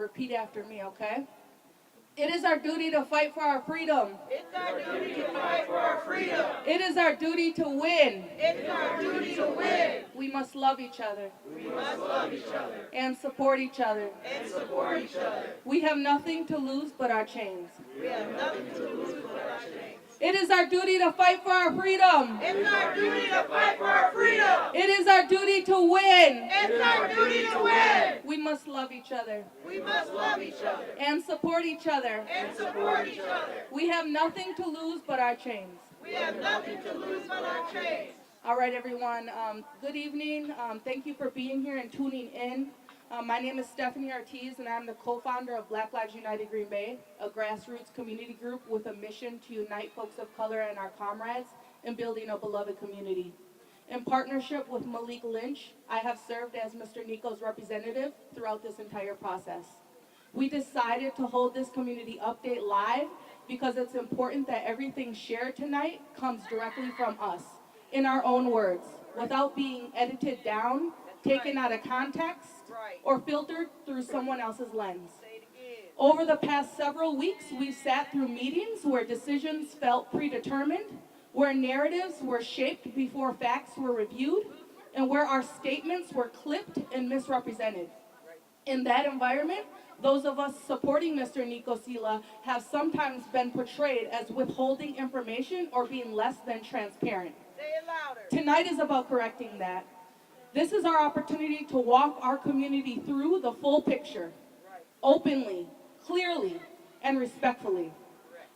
repeat after me, okay? It is our duty to fight for our freedom. It's our duty to fight for our freedom. It is our duty to win. It's our duty to win. We must love each other. We must love each other. And support each other. And support each other. We have nothing to lose but our chains. We have nothing to lose but our chains. It is our duty to fight for our freedom. It's our duty to fight for our freedom. It is our duty to win. It's our duty to win. We must love each other. We must love each other. And support each other. And support each other. We have nothing to lose but our chains. We have nothing to lose but our chains. All right, everyone. Good evening. Thank you for being here and tuning in. My name is Stephanie Ortiz, and I'm the co-founder of Black Lives United Green Bay, a grassroots community group with a mission to unite folks of color and our comrades in building a beloved community. In partnership with Malik Lynch, I have served as Mr. Niko's representative throughout this entire process. We decided to hold this community update live because it's important that everything shared tonight comes directly from us, in our own words, without being edited down, taken out of context, or filtered through someone else's lens. Over the past several weeks, we've sat through meetings where decisions felt predetermined, where narratives were shaped before facts were reviewed, and where our statements were clipped and misrepresented. In that environment, those of us supporting Mr. Niko Sila have sometimes been portrayed as withholding information or being less than transparent. Say it louder. Tonight is about correcting that. This is our opportunity to walk our community through the full picture, openly, clearly, and respectfully.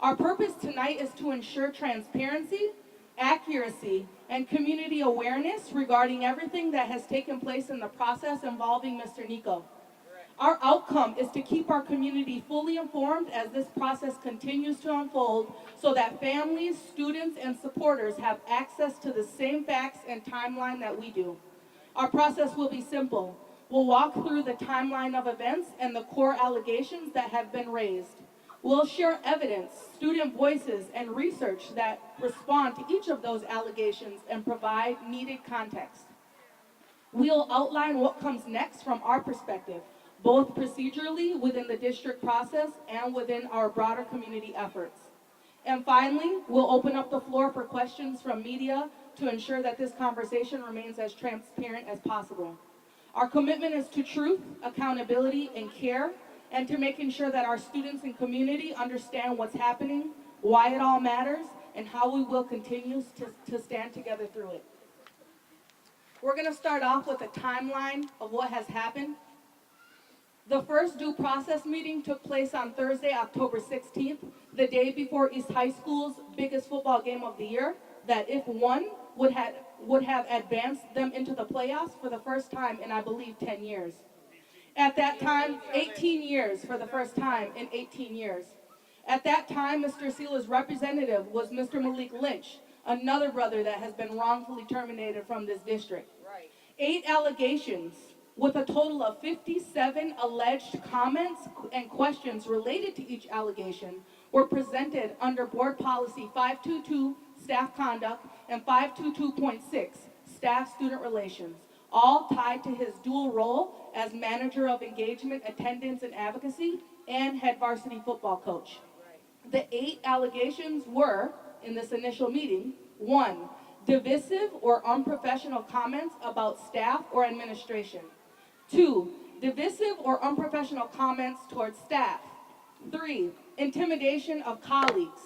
Our purpose tonight is to ensure transparency, accuracy, and community awareness regarding everything that has taken place in the process involving Mr. Niko. Our outcome is to keep our community fully informed as this process continues to unfold so that families, students, and supporters have access to the same facts and timeline that we do. Our process will be simple. We'll walk through the timeline of events and the core allegations that have been raised. We'll share evidence, student voices, and research that respond to each of those allegations and provide needed context. We'll outline what comes next from our perspective, both procedurally within the district process and within our broader community efforts. And finally, we'll open up the floor for questions from media to ensure that this conversation remains as transparent as possible. Our commitment is to truth, accountability, and care, and to making sure that our students and community understand what's happening, why it all matters, and how we will continue to stand together through it. We're going to start off with a timeline of what has happened. The first due process meeting took place on Thursday, October 16th, the day before East High School's biggest football game of the year, that if won, would have advanced them into the playoffs for the first time in, I believe, 10 years. At that time, 18 years for the first time in 18 years. At that time, Mr. Sila's representative was Mr. Malik Lynch, another brother that has been wrongfully terminated from this district. 8 allegations with a total of 57 alleged comments and questions related to each allegation were presented under Board Policy 522, Staff Conduct, and 522.6, Staff Student Relations, all tied to his dual role as Manager of Engagement, Attendance, and Advocacy, and head varsity football coach. The 8 allegations were, in this initial meeting, 1, divisive or unprofessional comments about staff or administration. 2, divisive or unprofessional comments towards staff. 3, intimidation of colleagues.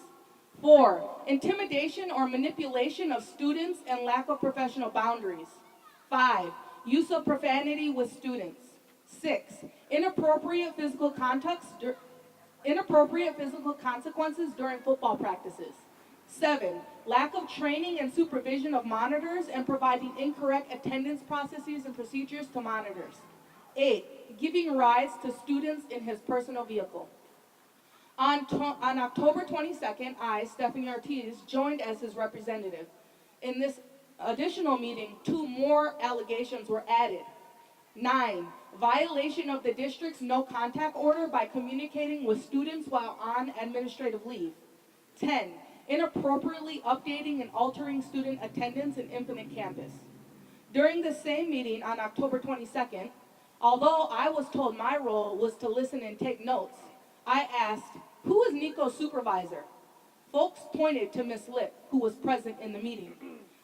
4, intimidation or manipulation of students and lack of professional boundaries. 5, use of profanity with students. 6, inappropriate physical consequences during football practices. 7, lack of training and supervision of monitors and providing incorrect attendance processes and procedures to monitors. 8, giving rides to students in his personal vehicle. On October 22nd, I, Stephanie Ortiz, joined as his representative. In this additional meeting, 2 more allegations were added. 9, violation of the district's no contact order by communicating with students while on administrative leave. 10, inappropriately updating and altering student attendance in Infinite Campus. During the same meeting on October 22nd, Although I was told my role was to listen and take notes, I asked, who is Niko's supervisor? Folks pointed to Miss Lip, who was present in the meeting.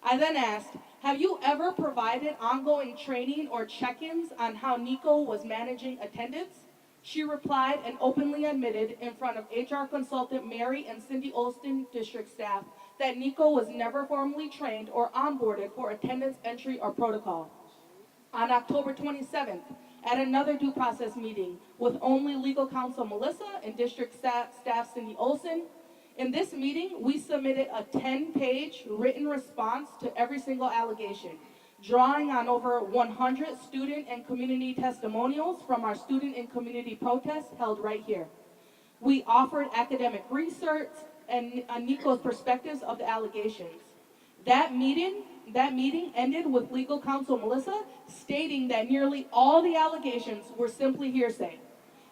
I then asked, have you ever provided ongoing training or check-ins on how Niko was managing attendance? She replied and openly admitted in front of HR consultant Mary and Cindy Olston district staff that Niko was never formally trained or onboarded for attendance entry or protocol. On October 27th, at another due process meeting with only legal counsel Melissa and district staff Cindy Olson, in this meeting, we submitted a 10-page written response to every single allegation, drawing on over 100 student and community testimonials from our student and community protests held right here. We offered academic research and Niko's perspectives of the allegations. That meeting ended with legal counsel Melissa stating that nearly all the allegations were simply hearsay,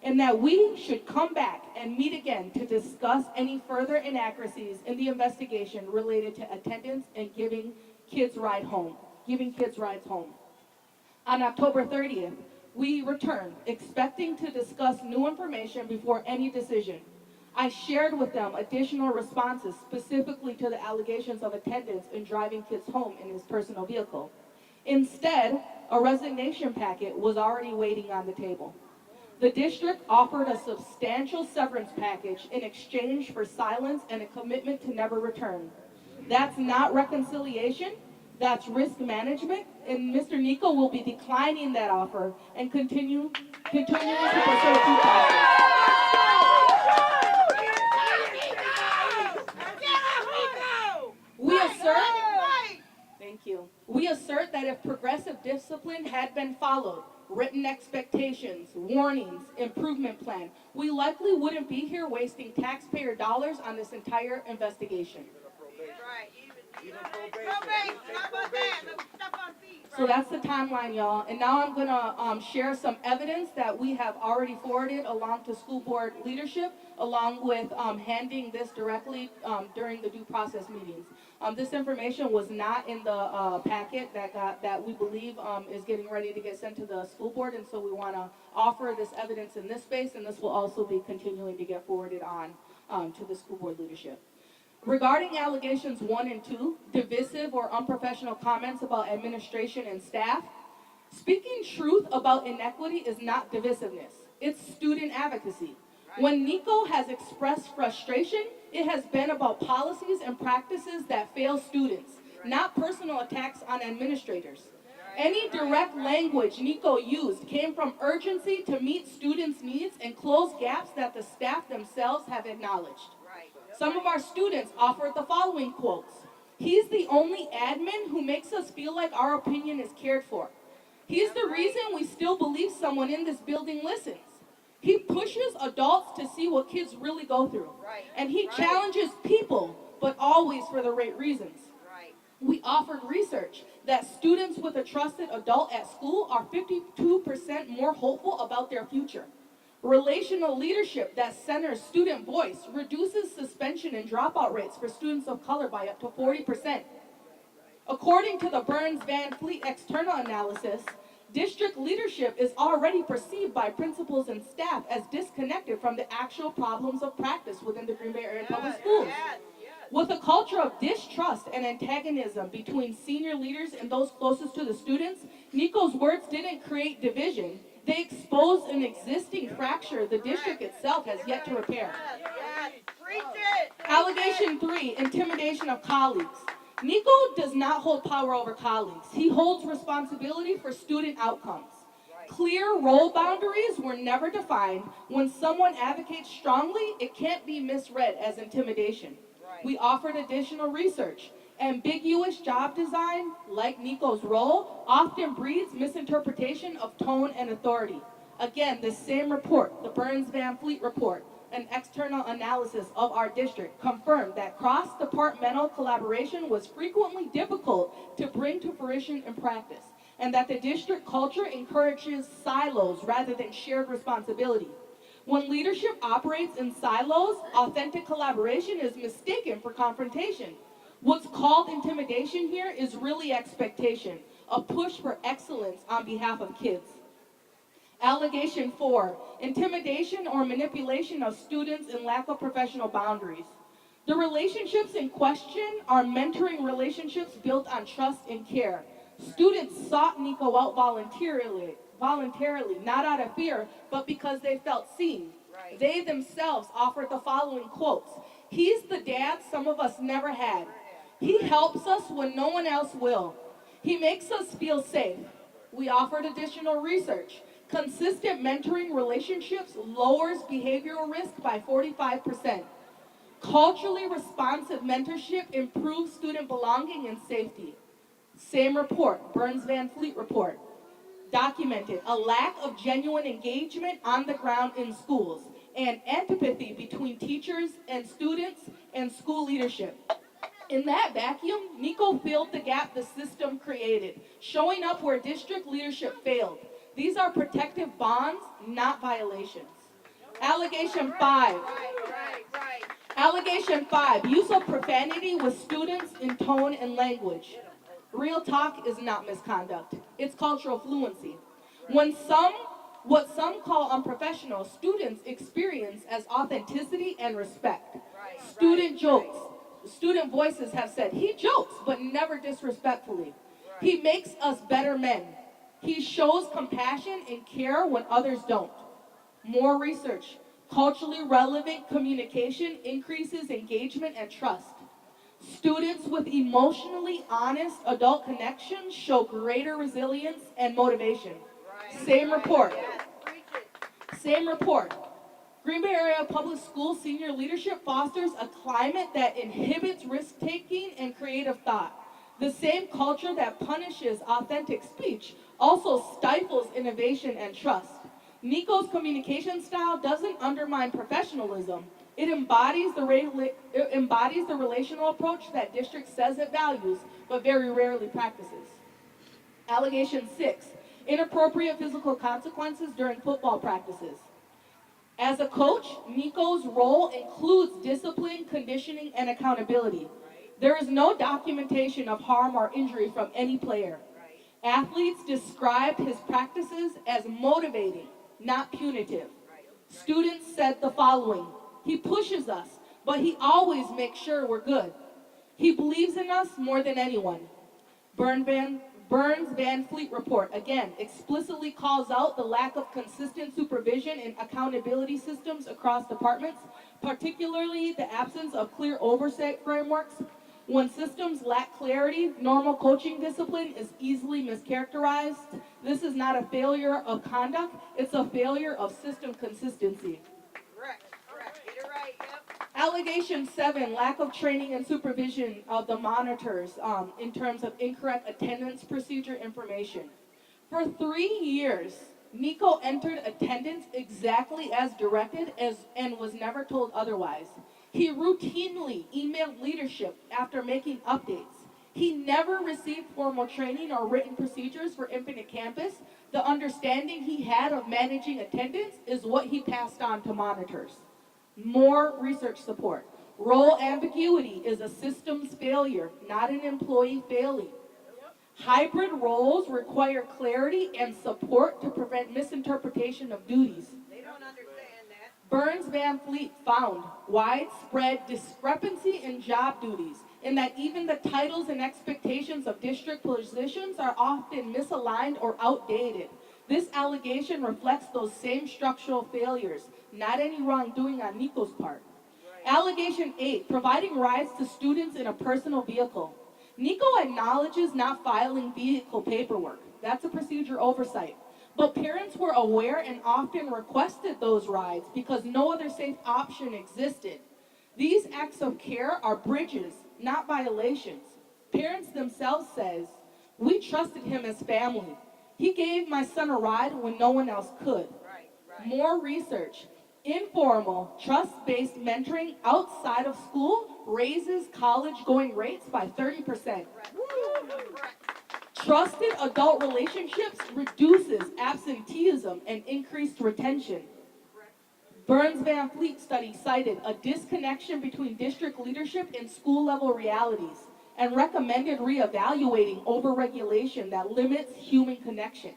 and that we should come back and meet again to discuss any further inaccuracies in the investigation related to attendance and giving kids rides home. On October 30th, we returned, expecting to discuss new information before any decision. I shared with them additional responses specifically to the allegations of attendance and driving kids home in his personal vehicle. Instead, a resignation packet was already waiting on the table. The district offered a substantial severance package in exchange for silence and a commitment to never return. That's not reconciliation, that's risk management, and Mr. Niko will be declining that offer and continuing to pursue due process. We assert that if progressive discipline had been followed, written expectations, warnings, improvement plan, we likely wouldn't be here wasting taxpayer dollars on this entire investigation. So that's the timeline, y'all. And now I'm gonna share some evidence that we have already forwarded along to school board leadership, along with handing this directly during the due process meetings. This information was not in the packet that we believe is getting ready to get sent to the school board, and so we want to offer this evidence in this space, and this will also be continuing to get forwarded on to the school board leadership. Regarding allegations 1 and 2, divisive or unprofessional comments about administration and staff, speaking truth about inequity is not divisiveness, it's student advocacy. When Niko has expressed frustration, it has been about policies and practices that fail students, not personal attacks on administrators. Any direct language Niko used came from urgency to meet students' needs and close gaps that the staff themselves have acknowledged. Some of our students offered the following quotes. He's the only admin who makes us feel like our opinion is cared for. He's the reason we still believe someone in this building listens. He pushes adults to see what kids really go through. And he challenges people, but always for the right reasons. We offered research that students with a trusted adult at school are 52% more hopeful about their future. Relational leadership that centers student voice reduces suspension and dropout rates for students of color by up to 40%. According to the Burns-Van Fleet external analysis, district leadership is already perceived by principals and staff as disconnected from the actual problems of practice within the Green Bay Area Public Schools. With a culture of distrust and antagonism between senior leaders and those closest to the students, Niko's words didn't create division. They exposed an existing fracture the district itself has yet to repair. Allegation 3, intimidation of colleagues. Niko does not hold power over colleagues. He holds responsibility for student outcomes. Clear role boundaries were never defined. When someone advocates strongly, it can't be misread as intimidation. We offered additional research. Ambiguous job design, like Niko's role, often breeds misinterpretation of tone and authority. Again, the same report, the Burns-Van Fleet report, an external analysis of our district, confirmed that cross-departmental collaboration was frequently difficult to bring to fruition in practice, and that the district culture encourages silos rather than shared responsibility. When leadership operates in silos, authentic collaboration is mistaken for confrontation. What's called intimidation here is really expectation, a push for excellence on behalf of kids. Allegation 4, intimidation or manipulation of students and lack of professional boundaries. The relationships in question are mentoring relationships built on trust and care. Students sought Niko out voluntarily, not out of fear, but because they felt seen. Right. They themselves offered the following quotes. He's the dad some of us never had. He helps us when no one else will. He makes us feel safe. We offered additional research. Consistent mentoring relationships lowers behavioral risk by 45%. Culturally responsive mentorship improves student belonging and safety. Same report, Burns Van Fleet report, documented a lack of genuine engagement on the ground in schools and antipathy between teachers and students and school leadership. In that vacuum, Niko filled the gap the system created, showing up where district leadership failed. These are protective bonds, not violations. Allegation 5. Right. Allegation 5, use of profanity with students in tone and language. Real talk is not misconduct. It's cultural fluency. What some call unprofessional, students experience as authenticity and respect. Student jokes. Student voices have said, he jokes, but never disrespectfully. He makes us better men. He shows compassion and care when others don't. More research. Culturally relevant communication increases engagement and trust. Students with emotionally honest adult connections show greater resilience and motivation. Same report. Same report. Green Bay Area Public Schools senior leadership fosters a climate that inhibits risk-taking and creative thought. The same culture that punishes authentic speech also stifles innovation and trust. Niko's communication style doesn't undermine professionalism. It embodies the relational approach that district says it values, but very rarely practices. Allegation 6, inappropriate physical consequences during football practices. As a coach, Niko's role includes discipline, conditioning, and accountability. There is no documentation of harm or injury from any player. Athletes described his practices as motivating, not punitive. Students said the following: he pushes us, but he always makes sure we're good. He believes in us more than anyone. Burns Van Fleet report, again, explicitly calls out the lack of consistent supervision and accountability systems across departments, particularly the absence of clear oversight frameworks. When systems lack clarity, normal coaching discipline is easily mischaracterized. This is not a failure of conduct, it's a failure of system consistency. Correct. Get it right, yep. Allegation 7, lack of training and supervision of the monitors in terms of incorrect attendance procedure information. For 3 years, Niko entered attendance exactly as directed and was never told otherwise. He routinely emailed leadership after making updates. He never received formal training or written procedures for Infinite Campus. The understanding he had of managing attendance is what he passed on to monitors. More research support. Role ambiguity is a systems failure, not an employee failing. Hybrid roles require clarity and support to prevent misinterpretation of duties. They don't understand that. Burns Van Fleet found widespread discrepancy in job duties, in that even the titles and expectations of district positions are often misaligned or outdated. This allegation reflects those same structural failures, not any wrongdoing on Niko's part. Allegation 8, providing rides to students in a personal vehicle. Niko acknowledges not filing vehicle paperwork. That's a procedure oversight. But parents were aware and often requested those rides because no other safe option existed. These acts of care are bridges, not violations. Parents themselves says, we trusted him as family. He gave my son a ride when no one else could. More research. Informal, trust-based mentoring outside of school raises college-going rates by 30%. Trusted adult relationships reduces absenteeism and increased retention. Burns Van Fleet study cited a disconnection between district leadership and school-level realities and recommended reevaluating overregulation that limits human connection.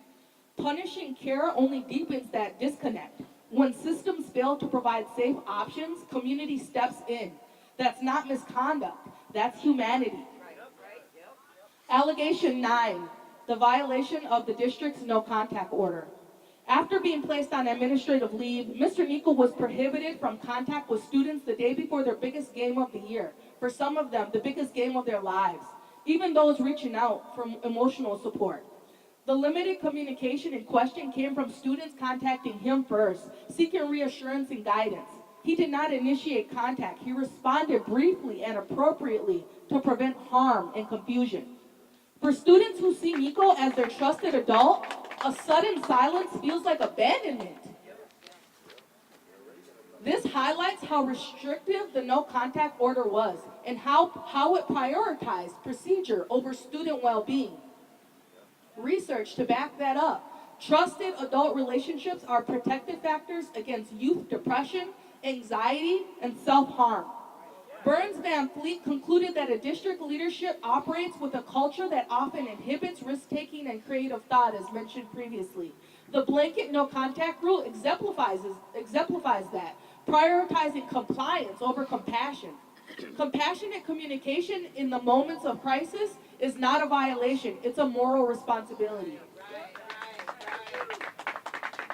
Punishing care only deepens that disconnect. When systems fail to provide safe options, community steps in. That's not misconduct, that's humanity. Allegation 9, the violation of the district's no contact order. After being placed on administrative leave, Mr. Niko was prohibited from contact with students the day before their biggest game of the year. For some of them, the biggest game of their lives, even those reaching out for emotional support. The limited communication in question came from students contacting him first, seeking reassurance and guidance. He did not initiate contact. He responded briefly and appropriately to prevent harm and confusion. For students who see Niko as their trusted adult, a sudden silence feels like abandonment. This highlights how restrictive the no contact order was and how it prioritized procedure over student well-being. Research to back that up. Trusted adult relationships are protective factors against youth depression, anxiety, and self-harm. Burns Van Fleet concluded that a district leadership operates with a culture that often inhibits risk-taking and creative thought, as mentioned previously. The blanket no contact rule exemplifies that, prioritizing compliance over compassion. Compassionate communication in the moments of crisis is not a violation, it's a moral responsibility.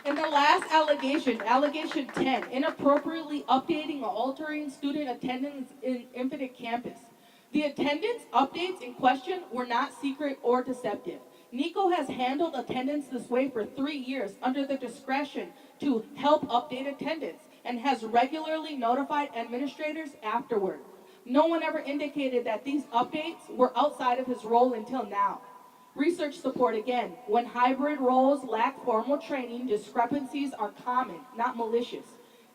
And the last allegation, allegation 10, inappropriately updating or altering student attendance in Infinite Campus. The attendance updates in question were not secret or deceptive. Niko has handled attendance this way for 3 years under the discretion to help update attendance and has regularly notified administrators afterward. No one ever indicated that these updates were outside of his role until now. Research support again, when hybrid roles lack formal training, discrepancies are common, not malicious.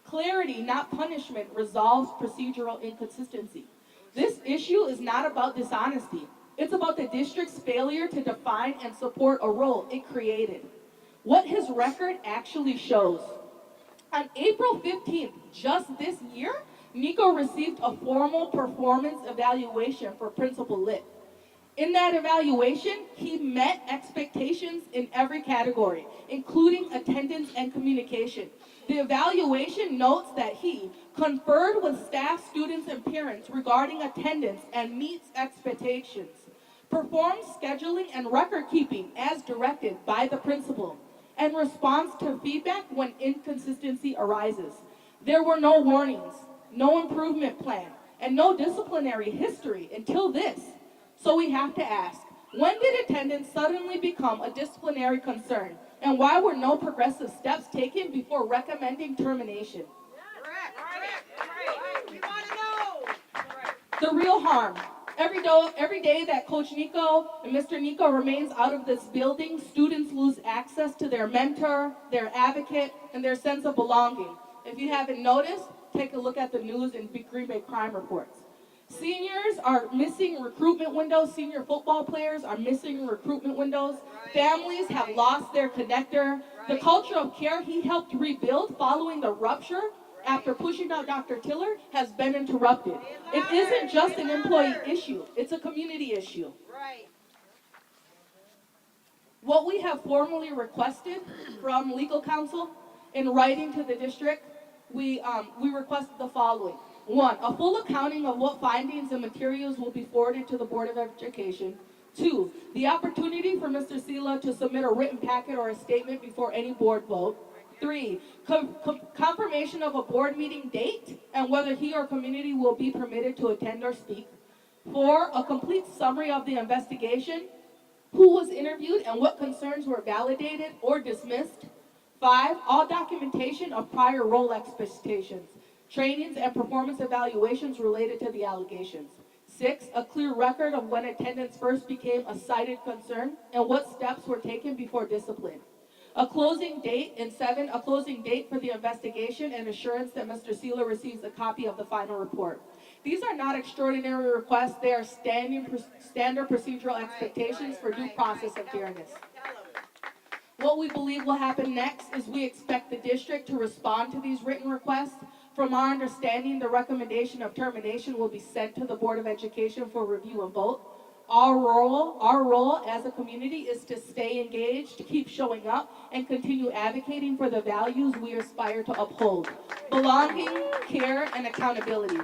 Clarity, not punishment, resolves procedural inconsistency. This issue is not about dishonesty. It's about the district's failure to define and support a role it created. What his record actually shows. On April 15th, just this year, Niko received a formal performance evaluation for Principal Lit. In that evaluation, he met expectations in every category, including attendance and communication. The evaluation notes that he conferred with staff, students, and parents regarding attendance and meets expectations, performs scheduling and record keeping as directed by the principal, and responds to feedback when inconsistency arises. There were no warnings, no improvement plan, and no disciplinary history until this. So we have to ask, when did attendance suddenly become a disciplinary concern? And why were no progressive steps taken before recommending termination? Correct. We want to know. The real harm. Every day that Coach Niko and Mr. Niko remains out of this building, students lose access to their mentor, their advocate, and their sense of belonging. If you haven't noticed, take a look at the news and Green Bay crime reports. Seniors are missing recruitment windows. Senior football players are missing recruitment windows. Families have lost their connector. The culture of care he helped rebuild following the rupture after pushing out Dr. Tiller has been interrupted. It isn't just an employee issue. It's a community issue. Right. What we have formally requested from legal counsel in writing to the district, we requested the following. 1, a full accounting of what findings and materials will be forwarded to the Board of Education. 2, the opportunity for Mr. Sila to submit a written packet or a statement before any board vote. 3, confirmation of a board meeting date and whether he or community will be permitted to attend or speak. 4, a complete summary of the investigation, who was interviewed and what concerns were validated or dismissed. 5, all documentation of prior role expectations, trainings and performance evaluations related to the allegations. 6, a clear record of when attendance first became a cited concern and what steps were taken before discipline. A closing date, and 7, a closing date for the investigation and assurance that Mr. Sila receives a copy of the final report. These are not extraordinary requests, they are standard procedural expectations for due process and fairness. What we believe will happen next is we expect the district to respond to these written requests. From our understanding, the recommendation of termination will be sent to the Board of Education for review and vote. Our role as a community is to stay engaged, to keep showing up, and continue advocating for the values we aspire to uphold: belonging, care, and accountability.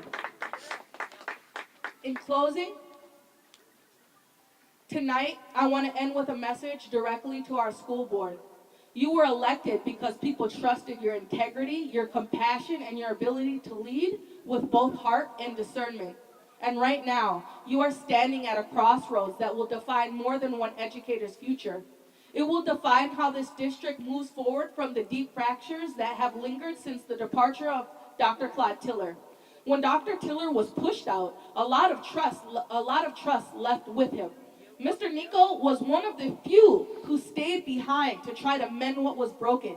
In closing, tonight, I want to end with a message directly to our school board. You were elected because people trusted your integrity, your compassion, and your ability to lead with both heart and discernment. And right now, you are standing at a crossroads that will define more than one educator's future. It will define how this district moves forward from the deep fractures that have lingered since the departure of Dr. Claude Tiller. When Dr. Tiller was pushed out, a lot of trust left with him. Mr. Niko was one of the few who stayed behind to try to mend what was broken,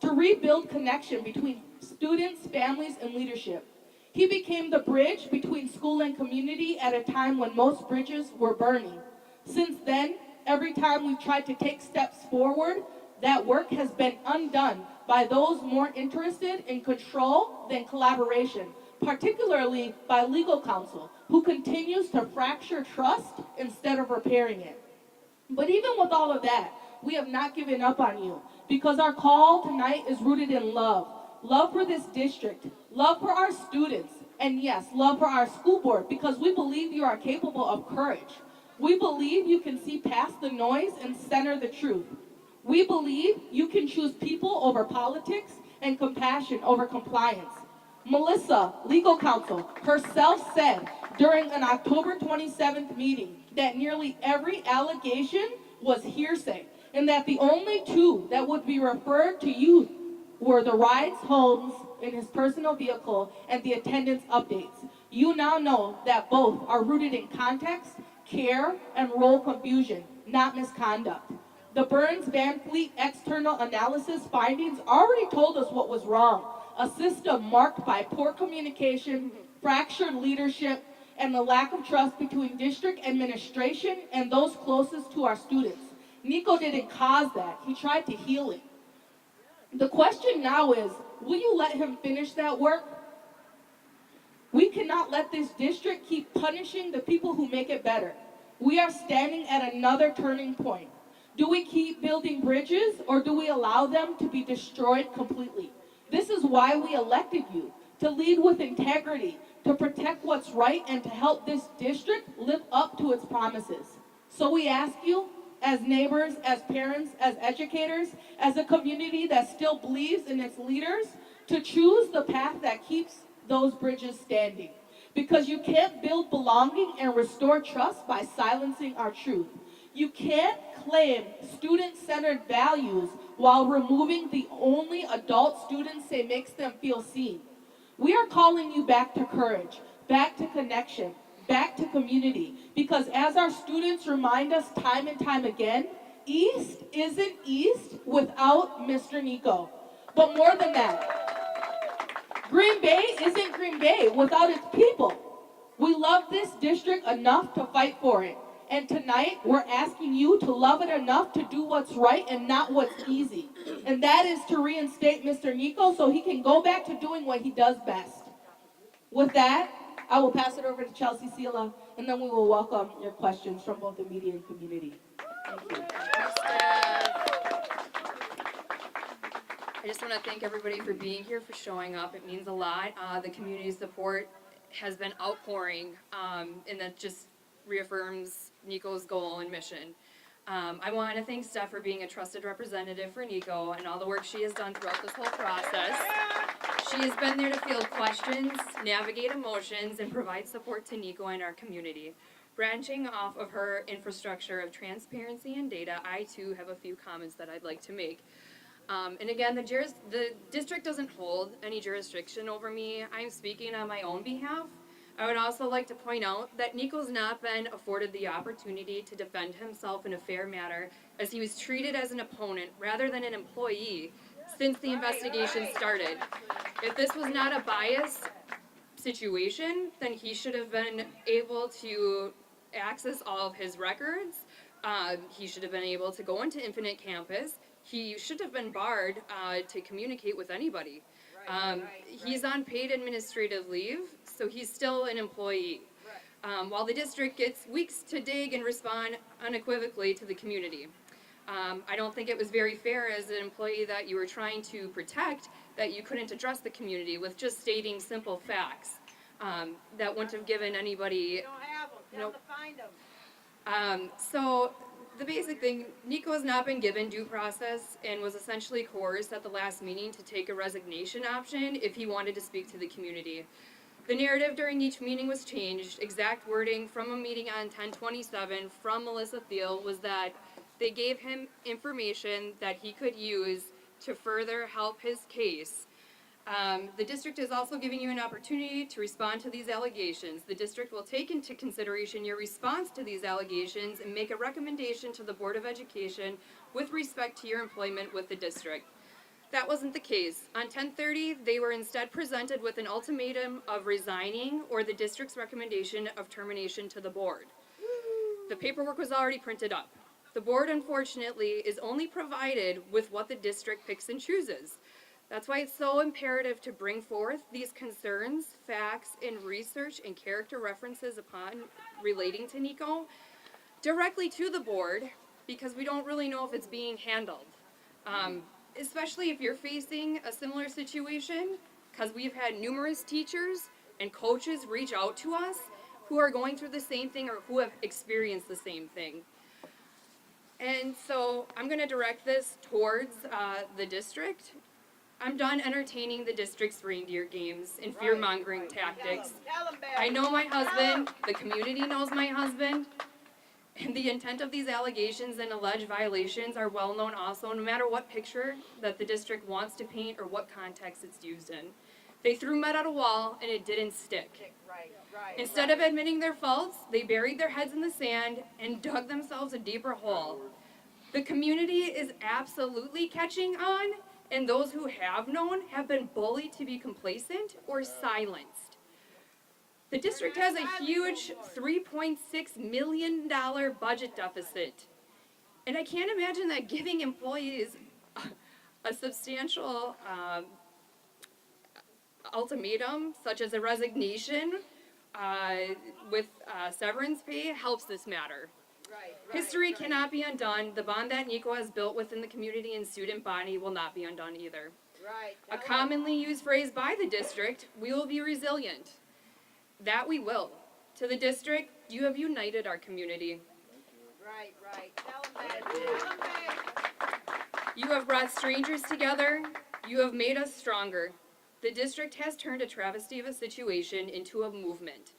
to rebuild connection between students, families, and leadership. He became the bridge between school and community at a time when most bridges were burning. Since then, every time we've tried to take steps forward, that work has been undone by those more interested in control than collaboration, particularly by legal counsel, who continues to fracture trust instead of repairing it. But even with all of that, we have not given up on you, because our call tonight is rooted in love. Love for this district, love for our students, and yes, love for our school board, because we believe you are capable of courage. We believe you can see past the noise and center the truth. We believe you can choose people over politics and compassion over compliance. Melissa, legal counsel, herself said during an October 27th meeting that nearly every allegation was hearsay, and that the only two that would be referred to you were the rides home in his personal vehicle and the attendance updates. You now know that both are rooted in context, care, and role confusion, not misconduct. The Burns-Van Fleet external analysis findings already told us what was wrong: a system marked by poor communication, fractured leadership, and the lack of trust between district administration and those closest to our students. Niko didn't cause that. He tried to heal it. The question now is, will you let him finish that work? We cannot let this district keep punishing the people who make it better. We are standing at another turning point. Do we keep building bridges, or do we allow them to be destroyed completely? This is why we elected you, to lead with integrity, to protect what's right, and to help this district live up to its promises. So we ask you, as neighbors, as parents, as educators, as a community that still believes in its leaders, to choose the path that keeps those bridges standing. Because you can't build belonging and restore trust by silencing our truth. You can't claim student-centered values while removing the only adult students say makes them feel seen. We are calling you back to courage, back to connection, back to community, because as our students remind us time and time again, East isn't East without Mr. Niko. But more than that, Green Bay isn't Green Bay without its people. We love this district enough to fight for it. And tonight, we're asking you to love it enough to do what's right and not what's easy. And that is to reinstate Mr. Niko so he can go back to doing what he does best. With that, I will pass it over to Chelci Sila, and then we will welcome your questions from both the media and community. Thank you. I just want to thank everybody for being here, for showing up. It means a lot. The community support has been outpouring, and that just reaffirms Niko's goal and mission. I want to thank Steph for being a trusted representative for Niko and all the work she has done throughout this whole process. She has been there to field questions, navigate emotions, and provide support to Niko and our community. Branching off of her infrastructure of transparency and data, I too have a few comments that I'd like to make. And again, the district doesn't hold any jurisdiction over me. I'm speaking on my own behalf. I would also like to point out that Niko's not been afforded the opportunity to defend himself in a fair manner, as he was treated as an opponent rather than an employee since the investigation started. If this was not a bias situation, then he should have been able to access all of his records. He should have been able to go into Infinite Campus. He should have been barred to communicate with anybody. He's on paid administrative leave, so he's still an employee. while the district gets weeks to dig and respond unequivocally to the community. I don't think it was very fair as an employee that you were trying to protect that you couldn't address the community with just stating simple facts that wouldn't have given anybody. You don't have them. Tell them to find them. So the basic thing, Niko has not been given due process and was essentially coerced at the last meeting to take a resignation option if he wanted to speak to the community. The narrative during each meeting was changed. Exact wording from a meeting on 10/27 from Melissa Thiel was that they gave him information that he could use to further help his case. The district is also giving you an opportunity to respond to these allegations. The district will take into consideration your response to these allegations and make a recommendation to the Board of Education with respect to your employment with the district. That wasn't the case. On 10/30, they were instead presented with an ultimatum of resigning or the district's recommendation of termination to the board. The paperwork was already printed up. The board, unfortunately, is only provided with what the district picks and chooses. That's why it's so imperative to bring forth these concerns, facts, and research and character references upon relating to Niko directly to the board, because we don't really know if it's being handled. Especially if you're facing a similar situation, because we've had numerous teachers and coaches reach out to us who are going through the same thing or who have experienced the same thing. And so I'm going to direct this towards the district. I'm done entertaining the district's reindeer games and fear-mongering tactics. Tell them, Bev. I know my husband, the community knows my husband, and the intent of these allegations and alleged violations are well known also, no matter what picture that the district wants to paint or what context it's used in. They threw mud at a wall and it didn't stick. Right. Instead of admitting their faults, they buried their heads in the sand and dug themselves a deeper hole. The community is absolutely catching on, and those who have known have been bullied to be complacent or silenced. The district has a huge $3.6 million budget deficit. And I can't imagine that giving employees a substantial ultimatum, such as a resignation with severance pay, helps this matter. History cannot be undone. The bond that Niko has built within the community and student body will not be undone either. A commonly used phrase by the district, we will be resilient. That we will. To the district, you have united our community. Right. Tell them, Bev. You have brought strangers together. You have made us stronger. The district has turned a travesty of a situation into a movement.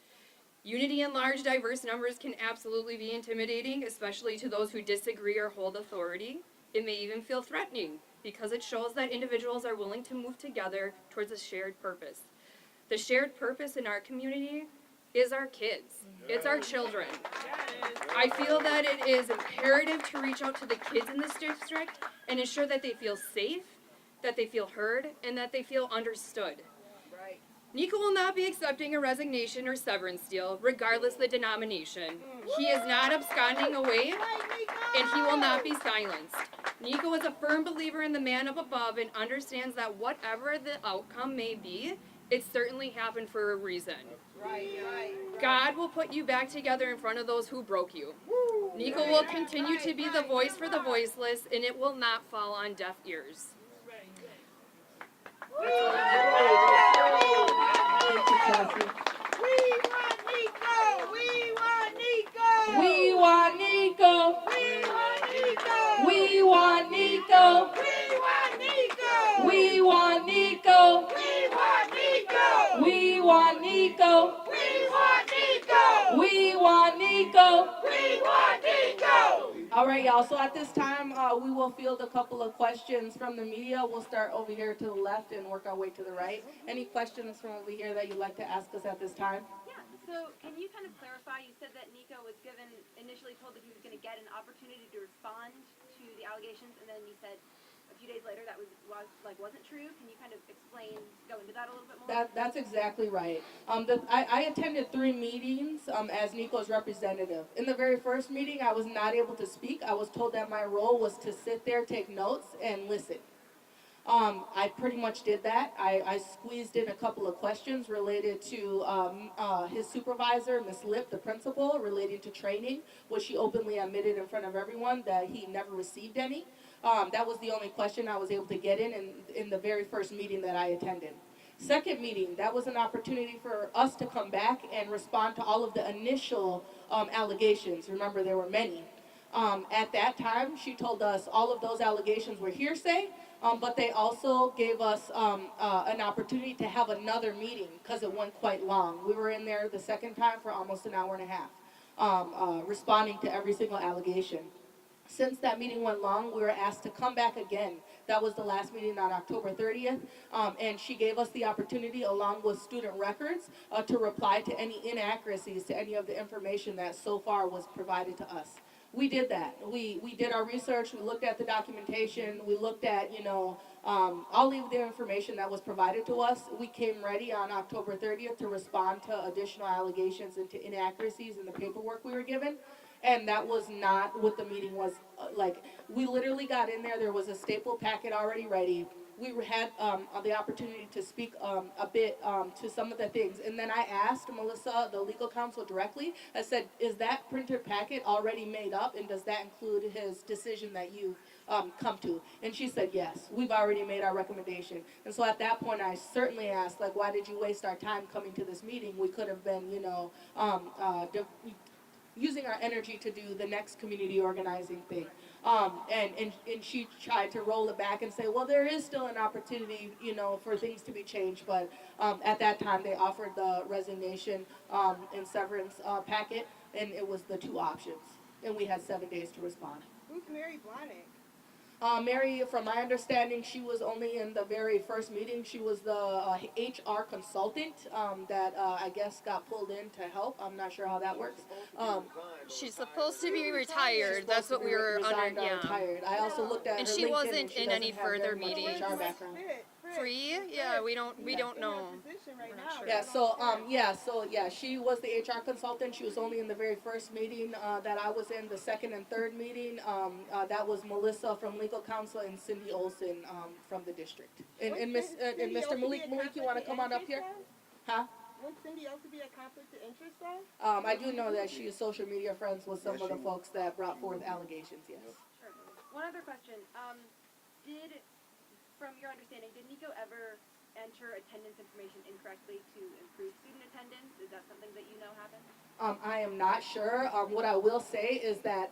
Unity in large, diverse numbers can absolutely be intimidating, especially to those who disagree or hold authority. It may even feel threatening, because it shows that individuals are willing to move together towards a shared purpose. The shared purpose in our community is our kids. It's our children. I feel that it is imperative to reach out to the kids in this district and ensure that they feel safe, that they feel heard, and that they feel understood. Niko will not be accepting a resignation or severance deal, regardless the denomination. He is not absconding away, and he will not be silenced. Niko is a firm believer in the man up above and understands that whatever the outcome may be, it certainly happened for a reason. God will put you back together in front of those who broke you. Niko will continue to be the voice for the voiceless, and it will not fall on deaf ears. Thank you, Chelsea. We want Niko. We want Niko. We want Niko. We want Niko. We want Niko. We want Niko. We want Niko. We want Niko. We want Niko. All right, y'all. So at this time, we will field a couple of questions from the media. We'll start over here to the left and work our way to the right. Any questions from over here that you'd like to ask us at this time? Yeah, so can you kind of clarify, you said that Niko was initially told that he was going to get an opportunity to respond to the allegations, and then you said a few days later that wasn't true. Can you kind of go into that a little bit more? That's exactly right. I attended 3 meetings as Niko's representative. In the very first meeting, I was not able to speak. I was told that my role was to sit there, take notes, and listen. I pretty much did that. I squeezed in a couple of questions related to his supervisor, Miss Lip, the principal, relating to training, which she openly admitted in front of everyone that he never received any. That was the only question I was able to get in the very first meeting that I attended. Second meeting, that was an opportunity for us to come back and respond to all of the initial allegations. Remember, there were many. At that time, she told us all of those allegations were hearsay, but they also gave us an opportunity to have another meeting because it went quite long. We were in there the second time for almost an hour and a half, responding to every single allegation. Since that meeting went long, we were asked to come back again. That was the last meeting on October 30th, and she gave us the opportunity, along with student records, to reply to any inaccuracies to any of the information that so far was provided to us. We did that. We did our research. We looked at the documentation. We looked at, all of the information that was provided to us. We came ready on October 30th to respond to additional allegations and to inaccuracies in the paperwork we were given. And that was not what the meeting was like. We literally got in there. There was a staple packet already ready. We had the opportunity to speak a bit to some of the things. And then I asked Melissa, the legal counsel, directly. I said, is that printed packet already made up? And does that include his decision that you come to? And she said, yes, we've already made our recommendation. And so at that point, I certainly asked, like, why did you waste our time coming to this meeting? We could have been, using our energy to do the next community organizing thing. And she tried to roll it back and say, well, there is still an opportunity, for things to be changed. But at that time, they offered the resignation and severance packet, and it was the two options. And we had 7 days to respond. Who's Mary Blahnik? Mary, from my understanding, she was only in the very first meeting. She was the HR consultant that I guess got pulled in to help. I'm not sure how that works. She's supposed to be retired. That's what we were under. Yeah. Retired. I also looked at And her she LinkedIn, wasn't and she in any doesn't have further very much meetings. HR background. Free? Yeah, we don't know. Yeah, she was the HR consultant. She was only in the very first meeting that I was in. The second and third meeting, that was Melissa from legal counsel and Cindy Olson from the district. And Mr. Malik, you want to come on up here? Huh? Would Cindy also be a conflict of interest though? I do know that she is social media friends with some of the folks that brought forth allegations, yes. Sure. One other question. From your understanding, did Niko ever enter attendance information incorrectly to improve student attendance? Is that something that you know happened? I am not sure. What I will say is that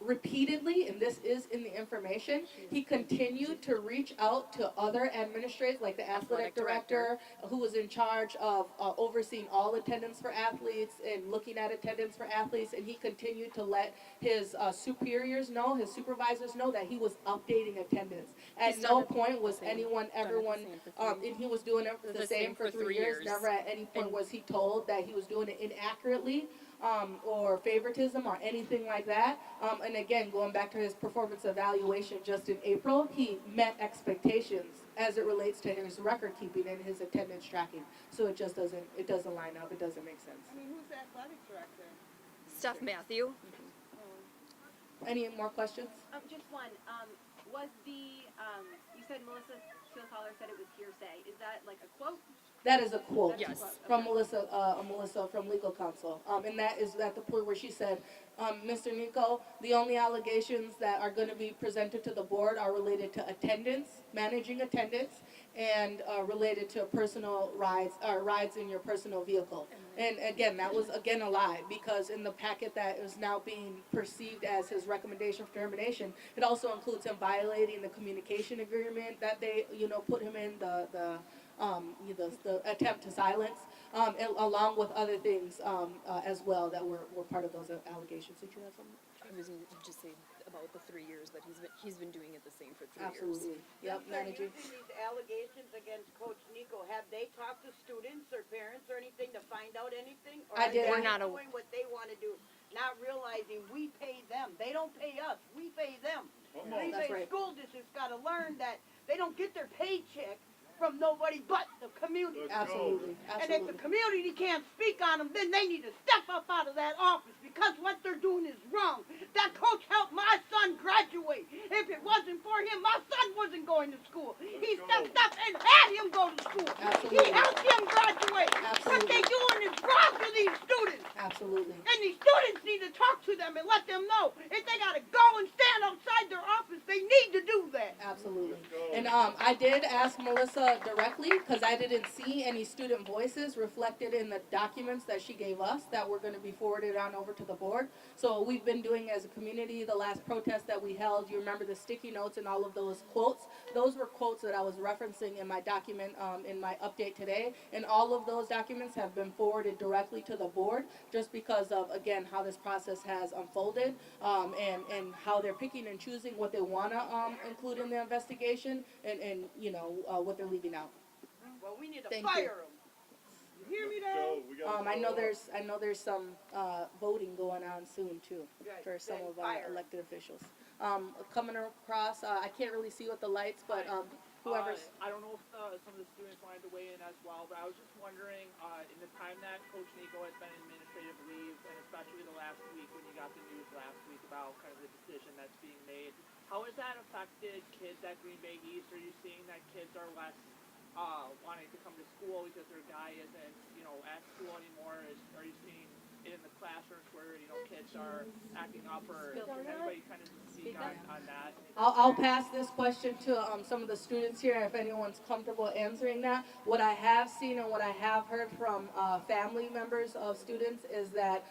repeatedly, and this is in the information, he continued to reach out to other administrators, like the athletic director, who was in charge of overseeing all attendance for athletes and looking at attendance for athletes, and he continued to let his superiors know, his supervisors know that he was updating attendance. At no point was and he was doing it the same for 3 years. Never at any point was he told that he was doing it inaccurately. Or favoritism or anything like that. And again, going back to his performance evaluation just in April, he met expectations as it relates to his record keeping and his attendance tracking. So it just doesn't line up. It doesn't make sense. I mean, who's the athletic director? Steph Matthew. Any more questions? Just one. Was you said Melissa Steele-Collar said it was hearsay. Is that like a quote? That is a quote. Yes. From Melissa from legal counsel. And that is at the point where she said, Mr. Niko, the only allegations that are going to be presented to the board are related to attendance, managing attendance, and related to personal rides in your personal vehicle. And again, that was again a lie, because in the packet that is now being perceived as his recommendation for termination, it also includes him violating the communication agreement that they, put him in, the attempt to silence, and along with other things as well that were part of those allegations. Did you have something? I was going to just say about the 3 years that he's been doing it the same for 3 years. Absolutely. Yep, managing. Using these allegations against Coach Niko, have they talked to students or parents or anything to find out anything? Or I did. Are We're not they doing what they want to do, not realizing we pay them. They don't pay us. We pay them. These That's right. school districts got to learn that they don't get their paycheck from nobody but the community. Absolutely. And if the community can't speak on them, then they need to step up out of that office, because what they're doing is wrong. That coach helped my son graduate. If it wasn't for him, my son wasn't going to school. He stepped up and had him go to school. Absolutely. He helped him graduate. What Absolutely. they doing is wrong to these students. Absolutely. And these students need to talk to them and let them know if they got to go and stand outside their office, they need to do that. Absolutely. And I did ask Melissa directly because I didn't see any student voices reflected in the documents that she gave us that were going to be forwarded on over to the board. So what we've been doing as a community, the last protest that we held, you remember the sticky notes and all of those quotes? Those were quotes that I was referencing in my document, in my update today. And all of those documents have been forwarded directly to the board just because of, again, how this process has unfolded and how they're picking and choosing what they want to include in the investigation and you know, what they're leaving out. Well, we need to Thank you. fire them. You hear me there? I know there's some voting going on soon too for some of our elected officials. Coming across, I can't really see with the lights, but whoever's. I don't know if some of the students wanted to weigh in as well, but I was just wondering, in the time that Coach Niko has been in administrative leave, and especially the last week when you got the news last week about kind of the decision that's being made, how has that affected kids at Green Bay East? Are you seeing that kids are less wanting to come to school because their guy isn't, at school anymore? Are you seeing it in the classrooms where, kids are acting up, or can anybody kind of speak on that? I'll pass this question to some of the students here if anyone's comfortable answering that. What I have seen and what I have heard from family members of students is that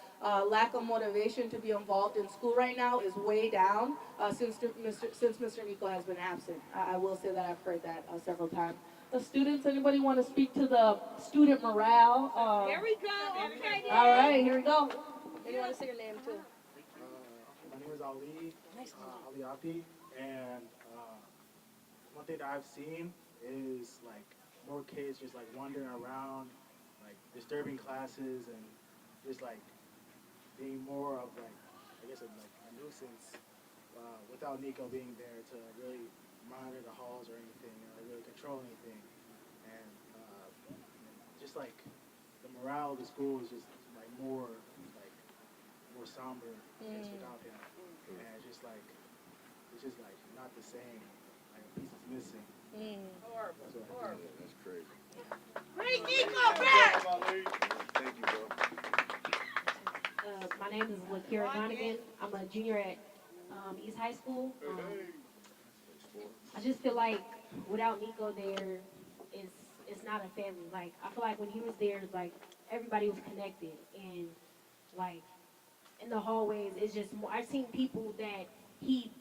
lack of motivation to be involved in school right now is way down since Mr. Niko has been absent. I will say that I've heard that several times. The students, anybody want to speak to the student morale? Here we go. Okay. All right, here we go. You want to say your name too? My name is Ali, Ali Api, and one thing that I've seen is like more kids just like wandering around, like disturbing classes and just like being more of like, I guess, like a nuisance without Niko being there to really monitor the halls or anything, or really control anything. And just like the morale of the school is just like more somber without him. And it's just like not the same. Like a piece is missing. Horrible. That's crazy. Bring Niko back. Thank you, bro. My name is Lakira Donegan. I'm a junior at East High School. I just feel like without Niko there, it's not a family. Like, I feel like when he was there, like, everybody was connected. And, like, in the hallways, it's just more. I've seen people that he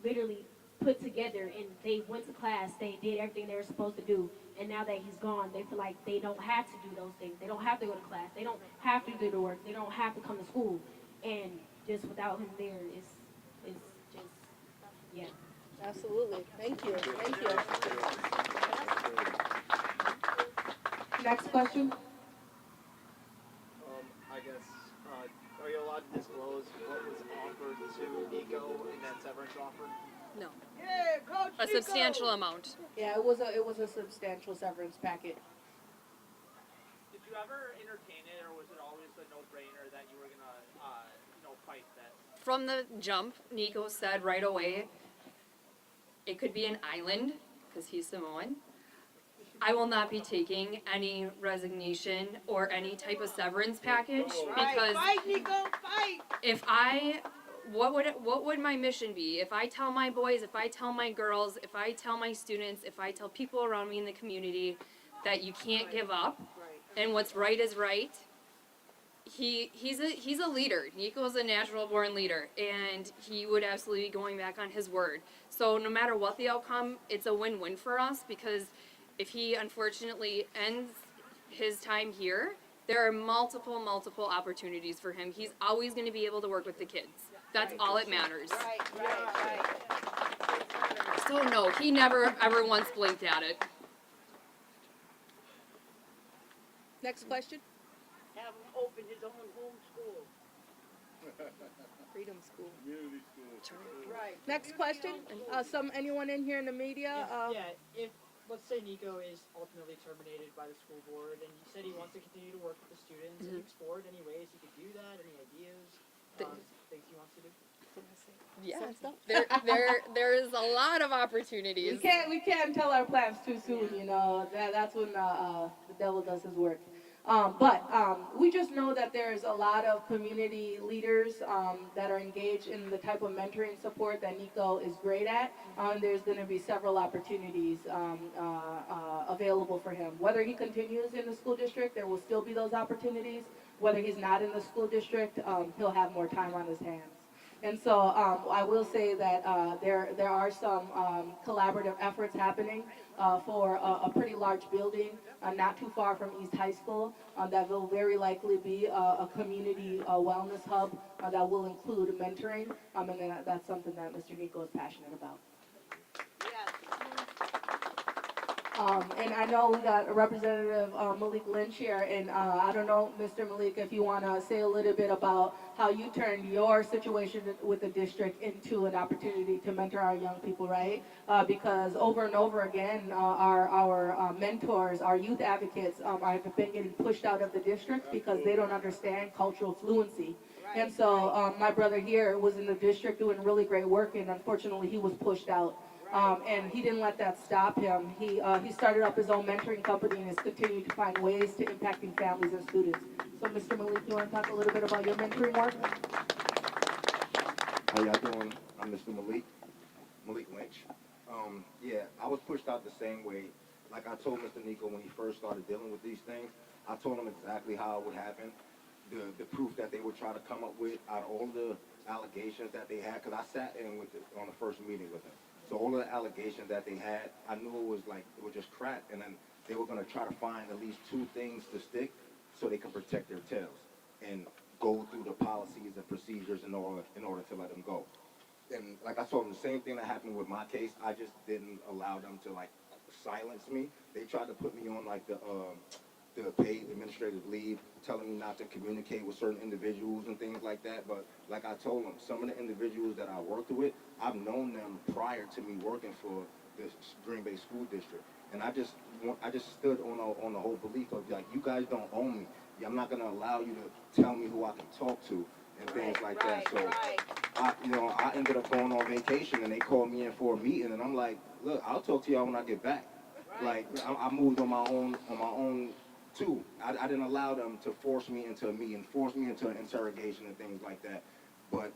literally put together and they went to class, they did everything they were supposed to do. And now that he's gone, they feel like they don't have to do those things. They don't have to go to class. They don't have to do the work. They don't have to come to school. And just without him there, it's just, yeah. Absolutely. Thank you. Thank you. Next question. I guess, are you allowed to disclose what was offered to Niko in that severance offer? No. Yeah, Coach A Niko. substantial amount. Yeah, it was a substantial severance packet. Did you ever entertain it, or was it always a no-brainer that you were gonna, fight that? From the jump, Niko said right away, it could be an island, because he's Samoan. I will not be taking any resignation or any type of severance package because Fight, Niko, fight. what would my mission be? If I tell my boys, if I tell my girls, if I tell my students, if I tell people around me in the community that you can't give up and what's right is right, he's a leader. Niko's a natural born leader, and he would absolutely be going back on his word. So no matter what the outcome, it's a win-win for us because if he unfortunately ends his time here, there are multiple opportunities for him. He's always going to be able to work with the kids. That's all that matters. Right. So no, he never ever once blinked at it. Next question. Have him open his own home school. Freedom School. Community school. Right. Next question. Anyone in here in the media? If let's say Niko is ultimately terminated by the school board, and he said he wants to continue to work with the students, and he explored any ways he could do that, any ideas? things he wants to do? Yeah, there is a lot of opportunities. We can't tell our plans too soon, you know. That's when the devil does his work. But we just know that there's a lot of community leaders that are engaged in the type of mentoring support that Niko is great at. There's going to be several opportunities available for him. Whether he continues in the school district, there will still be those opportunities. Whether he's not in the school district, he'll have more time on his hands. And so I will say that there are some collaborative efforts happening for a pretty large building not too far from East High School that will very likely be a community wellness hub that will include mentoring. And then that's something that Mr. Niko is passionate about. And I know we got Representative Malik Lynch here, and I don't know, Mr. Malik, if you want to say a little bit about how you turned your situation with the district into an opportunity to mentor our young people, right? Because over and over again, our mentors, our youth advocates have been getting pushed out of the district because they don't understand cultural fluency. And so my brother here was in the district doing really great work, and unfortunately he was pushed out. And he didn't let that stop him. He started up his own mentoring company and has continued to find ways to impacting families and students. So Mr. Malik, you want to talk a little bit about your mentoring work? How y'all doing? I'm Mr. Malik Lynch. Yeah, I was pushed out the same way. Like I told Mr. Niko when he first started dealing with these things, I told him exactly how it would happen. The proof that they would try to come up with out of all the allegations that they had, because I sat in on the first meeting with him. So all of the allegations that they had, I knew it was just crap, and then they were going to try to find at least 2 things to stick so they can protect their tails and go through the policies and procedures in order to let them go. And like I told them, the same thing that happened with my case, I just didn't allow them to silence me. They tried to put me on the paid administrative leave, telling me not to communicate with certain individuals and things like that. But like I told them, some of the individuals that I worked with, I've known them prior to me working for the Green Bay School District. And I just stood on the whole belief of you guys don't own me. I'm not going to allow you to tell me who I can talk to and things like that. So I ended up going on vacation and they called me in for a meeting and I'm like, look, I'll talk to y'all when I get back. I moved on my own too. I didn't allow them to force me into a meeting, force me into an interrogation and things like that. But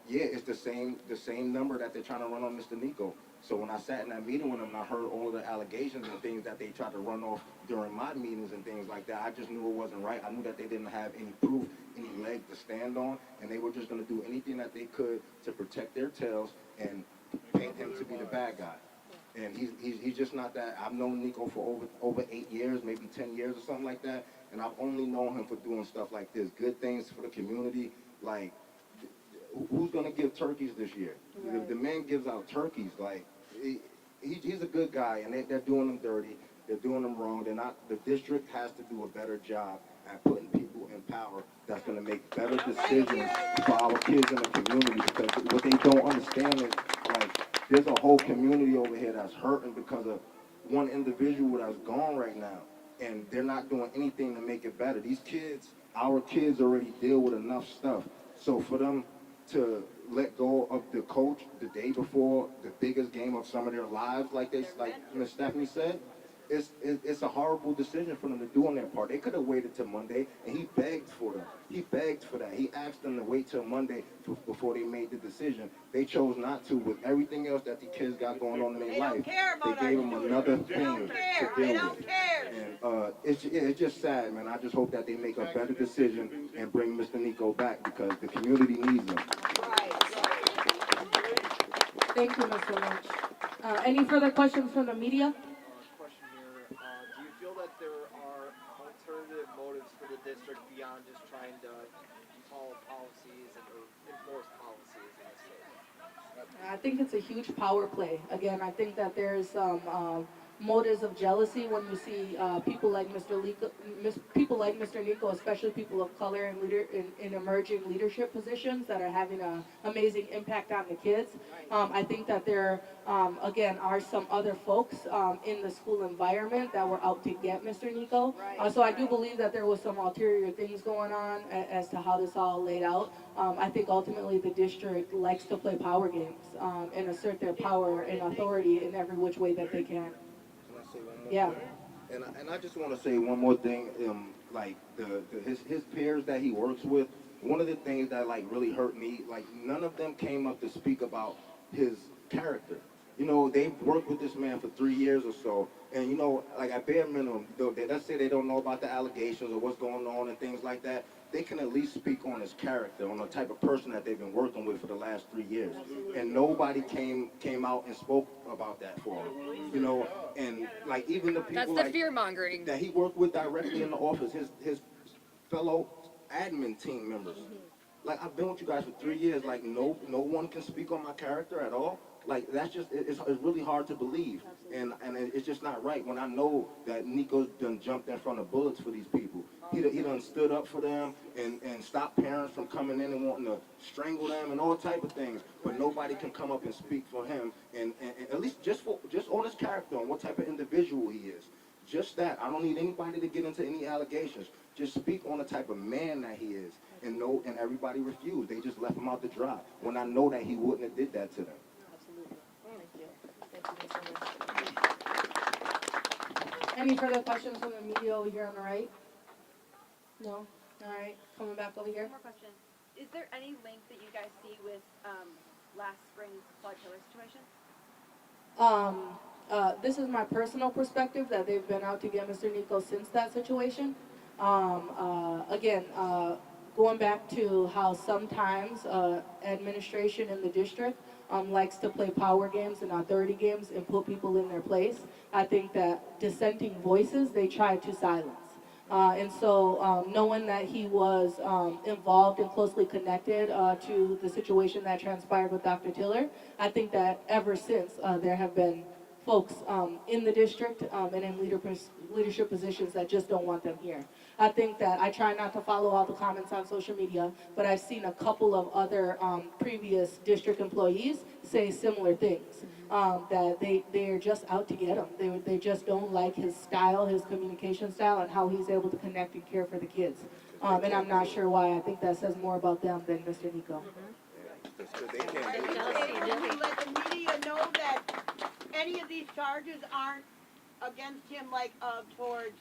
yeah, it's the same number that they're trying to run on Mr. Niko. So when I sat in that meeting with them and I heard all of the allegations and things that they tried to run off during my meetings and things like that, I just knew it wasn't right. I knew that they didn't have any proof, any leg to stand on, and they were just going to do anything that they could to protect their tails and paint him to be the bad guy. And he's just not that. I've known Niko for over 8 years, maybe 10 years or something like that, and I've only known him for doing stuff like this, good things for the community. Like, who's gonna give turkeys this year? Right. The man gives out turkeys. Like, he's a good guy, and they're doing him dirty. They're doing them wrong. They're not. The district has to do a better job at putting people in power that's gonna make better decisions for our kids in the community. Because what they don't understand is there's a whole community over here that's hurting because of one individual that's gone right now, and they're not doing anything to make it better. These kids, our kids, already deal with enough stuff. So for them to let go of the coach the day before the biggest game of some of their lives, like Ms. Stephanie said, it's a horrible decision for them to do on their part. They could have waited till Monday, and he begged for them. He begged for that. He asked them to wait till Monday before they made the decision. They chose not to. With everything else that the kids got going on in their life, they gave them another thing to deal with. And it's just sad, man. I just hope that they make a better decision and bring Mr. Niko back because the community needs him. Thank you, Mr. Lynch. Any further questions from the media? Question here. Do you feel that there are alternative motives for the district beyond just trying to follow policies or enforce policies in the state? I think it's a huge power play. Again, I think that there's some motives of jealousy when you see people like Mr. Niko, especially people of color in emerging leadership positions that are having an amazing impact on the kids. I think that there, again, are some other folks in the school environment that were out to get Mr. Niko. So I do believe that there was some ulterior things going on as to how this all laid out. I think ultimately the district likes to play power games and assert their power and authority in every which way that they can. Can I say one more Yeah. thing? And I just want to say one more thing. Like his peers that he works with, one of the things that like really hurt me, like none of them came up to speak about his character. You know, they've worked with this man for 3 years or so, and you know, like at bare minimum, let's say they don't know about the allegations or what's going on and things like that. They can at least speak on his character, on the type of person that they've been working with for the last 3 years. And nobody came out and spoke about that for him. You know, and like even the people That's the like, fear mongering. that he worked with directly in the office, his fellow admin team members. Like I've been with you guys for 3 years. Like no one can speak on my character at all. Like that's just it's really hard to believe, and it's just not right when I know that Niko's done jumped in front of bullets for these people. He done stood up for them and stopped parents from coming in and wanting to strangle them and all type of things. But nobody can come up and speak for him and at least just on his character, on what type of individual he is. Just that. I don't need anybody to get into any allegations. Just speak on the type of man that he is. And everybody refused. They just left him out to dry when I know that he wouldn't have did that to them. Any further questions from the media over here on the right? No? All right. Coming back over here. One more question. Is there any link that you guys see with last spring's flood killer situation? This is my personal perspective that they've been out to get Mr. Niko since that situation. Again, going back to how sometimes administration in the district likes to play power games and authority games and put people in their place. I think that dissenting voices they try to silence. And so knowing that he was involved and closely connected to the situation that transpired with Dr. Tiller, I think that ever since there have been folks in the district and in leadership positions that just don't want them here. I think that I try not to follow all the comments on social media, but I've seen a couple of other previous district employees say similar things, that they're just out to get him. They just don't like his style, his communication style, and how he's able to connect and care for the kids. And I'm not sure why. I think that says more about them than Mr. Niko. Are you able to let the media know that any of these charges aren't against him, like towards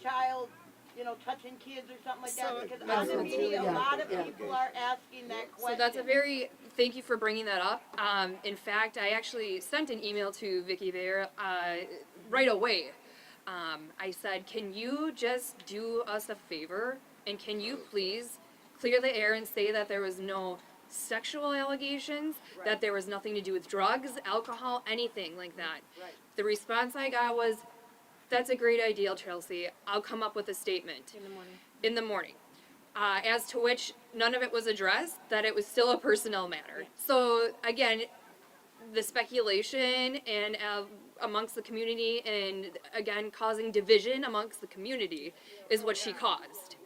child, touching kids or something like that? Because on the media, a lot of people are asking that question. So that's thank you for bringing that up. In fact, I actually sent an email to Vicky Bear right away. I said, can you just do us a favor and can you please clear the air and say that there was no sexual allegations, that there was nothing to do with drugs, alcohol, anything like that. The response I got was, that's a great idea, Chelci. I'll come up with a statement. In the morning. As to which none of it was addressed, that it was still a personnel matter. So again, the speculation and amongst the community and again causing division amongst the community is what she caused.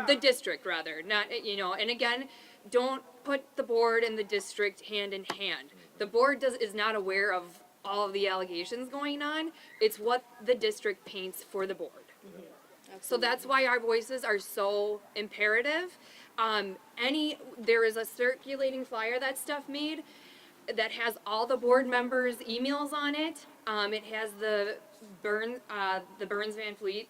The district rather, not, and again, don't put the board and the district hand in hand. The board is not aware of all of the allegations going on. It's what the district paints for the board. So that's why our voices are so imperative. There is a circulating flyer that Steph made that has all the board members' emails on it. It has the Burns Van Fleet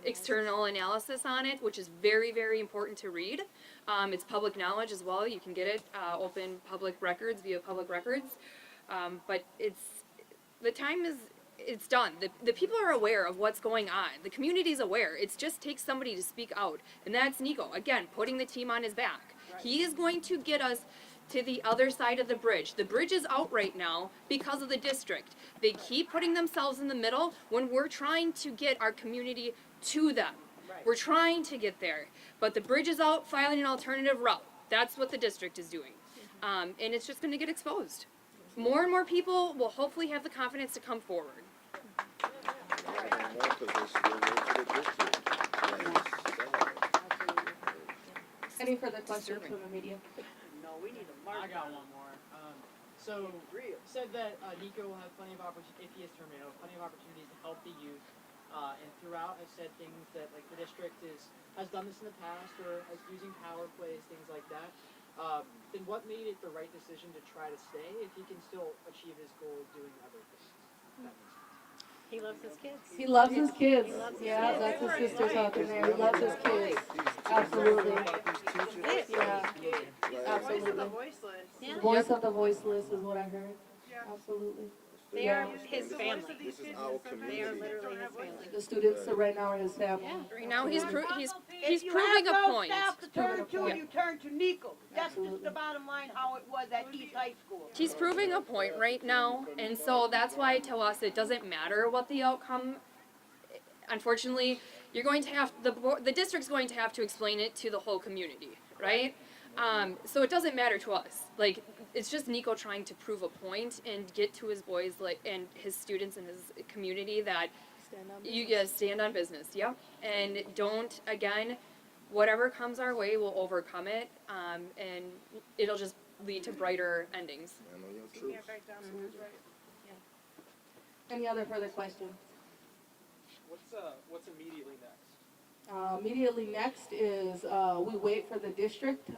external analysis on it, which is very, very important to read. It's public knowledge as well. You can get it open public records via public records. But it's done. The people are aware of what's going on. The community's aware. It just takes somebody to speak out. And that's Niko, again, putting the team on his back. He is going to get us to the other side of the bridge. The bridge is out right now because of the district. They keep putting themselves in the middle when we're trying to get our community to them. We're trying to get there. But the bridge is out, filing an alternative route. That's what the district is doing. And it's just going to get exposed. more and more people will hopefully have the confidence to come forward. Any further questions from the media? No, we need a I got one more. So, said that Niko will have plenty of opportunities, if he is terminated, plenty of opportunities to help the youth. And throughout, I've said things that, like, the district has done this in the past, or is using power plays, things like that. Then what made it the right decision to try to stay if he can still achieve his goal of doing other things? That makes sense. He loves his kids. He loves his kids. He loves his Yeah, kids. that's his sister talking there. He loves his kids. Absolutely. Yeah. Absolutely. Yeah. Voice of the voiceless is what I heard. Absolutely. They are his family. This is our community. They are literally his family. The students right now are his family. Yeah. Right now, he's If you proving have a no point. staff to turn to, Yeah. you turn to Niko. That's just Absolutely. the bottom line, how it was at East High School. He's proving a point right now, and so that's why I tell us it doesn't matter what the outcome. Unfortunately, you're going to have the district's going to have to explain it to the whole community, right? So it doesn't matter to us. Like, it's just Niko trying to prove a point and get to his boys, like, and his students and his community that stand on business. Yep, and don't, again, whatever comes our way, we'll overcome it, and it'll just lead to brighter endings. I know your truth. Any other further questions? What's immediately next? Immediately next is we wait for the district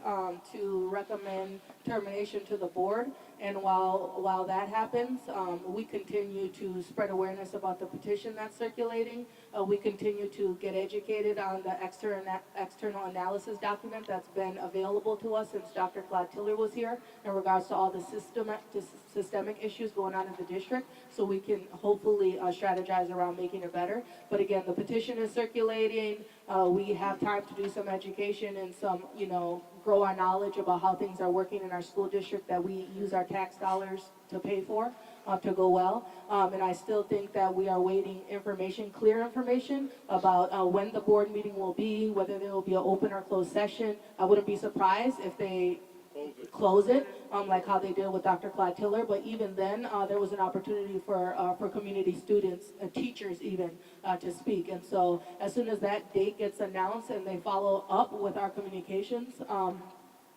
to recommend termination to the board, and while that happens, we continue to spread awareness about the petition that's circulating. We continue to get educated on the external analysis document that's been available to us since Dr. Claude Tiller was here in regards to all the systemic issues going on in the district, so we can hopefully strategize around making it better. But again, the petition is circulating. We have time to do some education and some, grow our knowledge about how things are working in our school district that we use our tax dollars to pay for, to go well. And I still think that we are waiting clear information about when the board meeting will be, whether there will be an open or closed session. I wouldn't be surprised if they close it, like how they did with Dr. Clyde Tiller. But even then, there was an opportunity for community students, teachers even, to speak. And so as soon as that date gets announced and they follow up with our communications,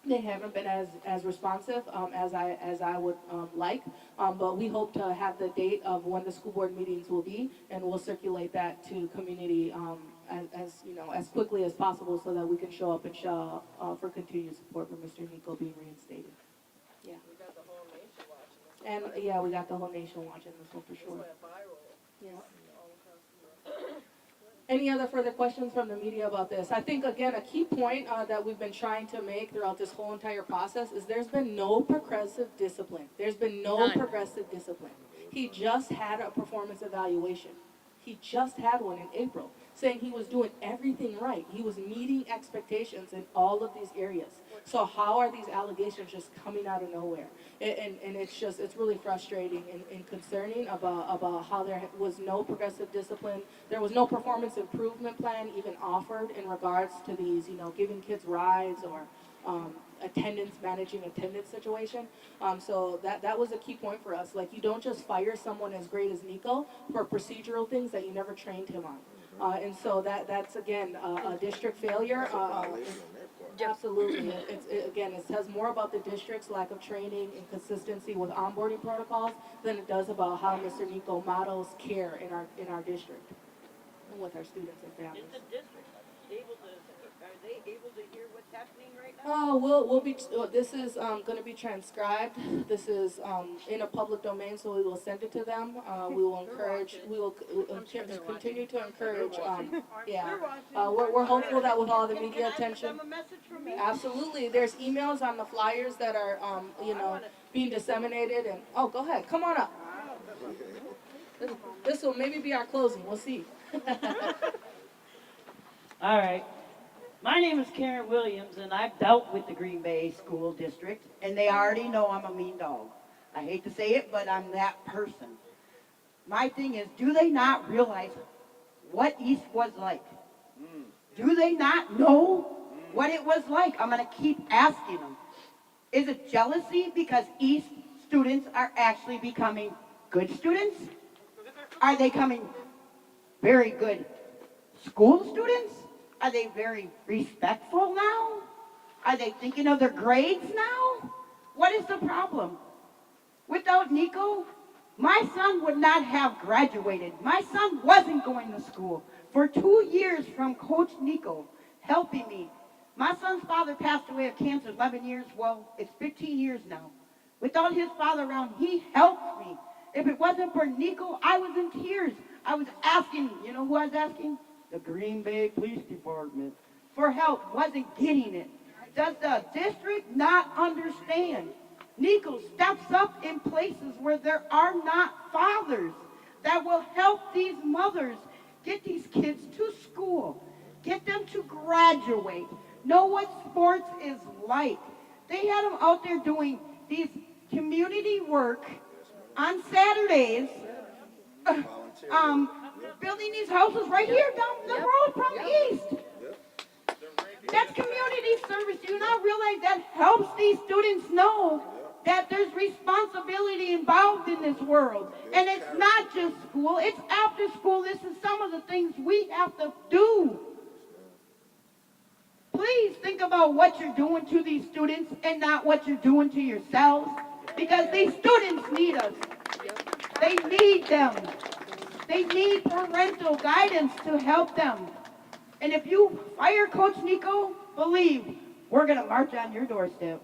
they haven't been as responsive as I would like, but we hope to have the date of when the school board meetings will be, and we'll circulate that to community as quickly as possible so that we can show up and show for continued support for Mr. Niko being reinstated. Yeah. We got the whole nation watching this. And yeah, we got the whole nation watching this one for sure. Went viral. Yeah. All across the world. Any other further questions from the media about this? I think, again, a key point that we've been trying to make throughout this whole entire process is there's been no progressive discipline. There's been no progressive discipline. He just had a performance evaluation. He just had one in April, saying he was doing everything right. He was meeting expectations in all of these areas. So how are these allegations just coming out of nowhere? And it's really frustrating and concerning about how there was no progressive discipline. There was no performance improvement plan even offered in regards to these, giving kids rides or managing attendance situation. So that was a key point for us. Like, you don't just fire someone as great as Niko for procedural things that you never trained him on. And so that's again a district failure. Absolutely. It says more about the district's lack of training and consistency with onboarding protocols than it does about how Mr. Niko models care in our district and with our students and families. Is the district are they able to hear what's happening right now? We'll be. This is going to be transcribed. This is in a public domain, so we will send it to them. We will encourage. We will continue to encourage. We're hopeful that with all the media attention. Can I send them a message from me? Absolutely. There's emails on the flyers that are being disseminated. And go ahead. Come on up. This will maybe be our closing. We'll see. All right. My name is Karen Williams, and I've dealt with the Green Bay School District, and they already know I'm a mean dog. I hate to say it, but I'm that person. My thing is, do they not realize what East was like? Do they not know what it was like? I'm going to keep asking them. Is it jealousy because East students are actually becoming good students? Are they becoming very good school students? Are they very respectful now? Are they thinking of their grades now? What is the problem? Without Niko, my son would not have graduated. My son wasn't going to school. For 2 years from Coach Niko helping me. My son's father passed away of cancer 11 years, well, it's 15 years now. Without his father around, he helped me. If it wasn't for Niko, I was in tears. I was asking, you know who I was asking? The Green Bay Police Department for help, wasn't getting it. Does the district not understand? Niko steps up in places where there are not fathers that will help these mothers get these kids to school, get them to graduate, know what sports is like. They had them out there doing these community work on Saturdays, building these houses right here down the road from East. That's community service. Do you not realize that helps these students know that there's responsibility involved in this world? And it's not just school, it's after school. This is some of the things we have to do. Please think about what you're doing to these students and not what you're doing to yourselves. Because these students need us. They need them. They need parental guidance to help them. And if you fire Coach Niko, believe we're going to march on your doorstep.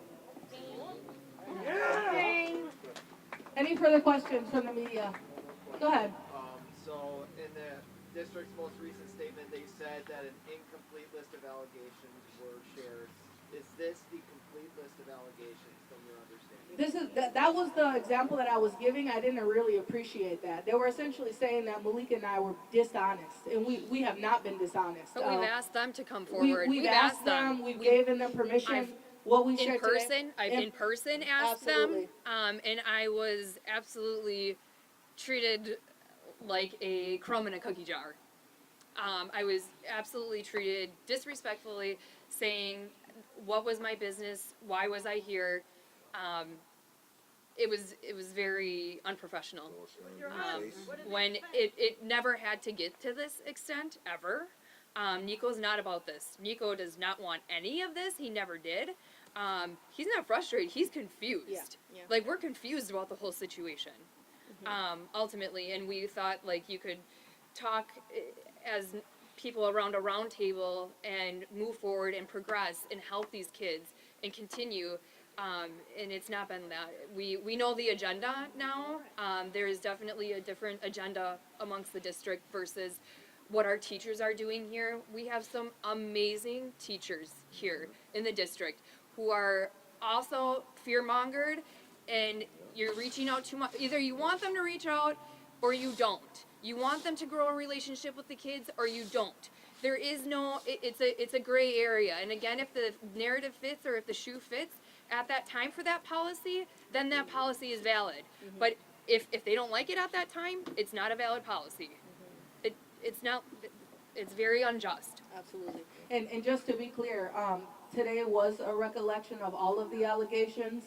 Any further questions from the media? Go ahead. So in the district's most recent statement, they said that an incomplete list of allegations were shared. Is this the complete list of allegations from your understanding? That was the example that I was giving. I didn't really appreciate that. They were essentially saying that Malik and I were dishonest, and we have not been dishonest. But we've asked them to come forward. We've asked them. We've given them permission. What we shared today. I've in person asked them, and I was absolutely treated like a crumb in a cookie jar. I was absolutely treated disrespectfully, saying, what was my business? Why was I here? It was very unprofessional. When it never had to get to this extent, ever. Niko's not about this. Niko does not want any of this. He never did. He's not frustrated. He's confused. Yeah. Like, we're confused about the whole situation. Ultimately, and we thought, like, you could talk as people around a round table and move forward and progress and help these kids and continue. And it's not been that. We know the agenda now. There is definitely a different agenda amongst the district versus what our teachers are doing here. We have some amazing teachers here in the district who are also fear-mongered, and you're reaching out too much. Either you want them to reach out or you don't. You want them to grow a relationship with the kids or you don't. There is no, it's a gray area. And again, if the narrative fits or if the shoe fits at that time for that policy, then that policy is valid. But if they don't like it at that time, it's not a valid policy. It's not, it's very unjust. Absolutely. And just to be clear, today was a recollection of all of the allegations.